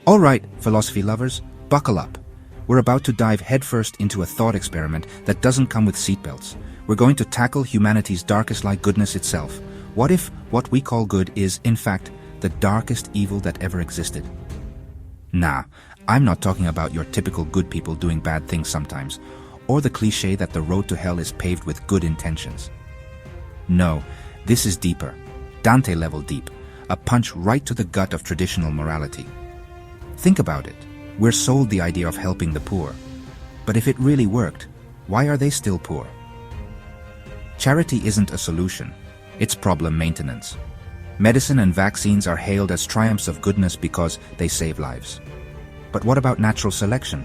Alright, philosophy lovers, buckle up. We're about to dive headfirst into a thought experiment that doesn't come with seatbelts. We're going to tackle humanity's darkest lie, goodness itself. What if what we call good is, in fact, the darkest evil that ever existed? Nah, I'm not talking about your typical good people doing bad things sometimes, or the cliche that the road to hell is paved with good intentions. No, this is deeper, Dante-level deep, a punch right to the gut of traditional morality. Think about it. We're sold the idea of helping the poor. But if it really worked, why are they still poor? Charity isn't a solution, it's problem maintenance. Medicine and vaccines are hailed as triumphs of goodness because they save lives. But what about natural selection?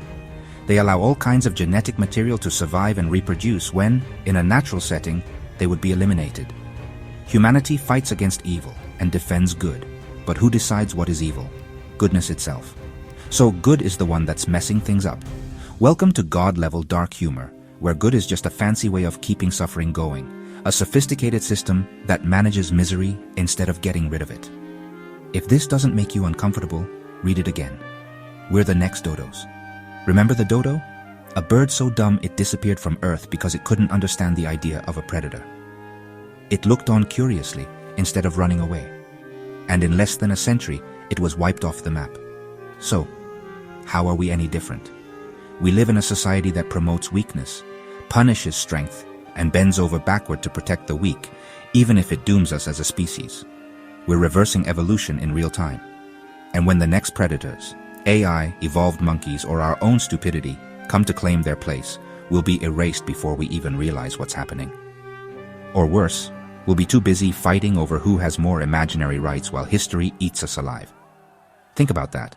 They allow all kinds of genetic material to survive and reproduce when, in a natural setting, they would be eliminated. Humanity fights against evil and defends good. But who decides what is evil? Goodness itself. So good is the one that's messing things up. Welcome to God-level dark humor, where good is just a fancy way of keeping suffering going, a sophisticated system that manages misery instead of getting rid of it. If this doesn't make you uncomfortable, read it again. We're the next dodos. Remember the dodo? A bird so dumb it disappeared from Earth because it couldn't understand the idea of a predator. It looked on curiously instead of running away. And in less than a century, it was wiped off the map. So, how are we any different? We live in a society that promotes weakness, punishes strength, and bends over backward to protect the weak, even if it dooms us as a species. We're reversing evolution in real time. And when the next predators, AI, evolved monkeys, or our own stupidity come to claim their place, we'll be erased before we even realize what's happening. Or worse, we'll be too busy fighting over who has more imaginary rights while history eats us alive. Think about that.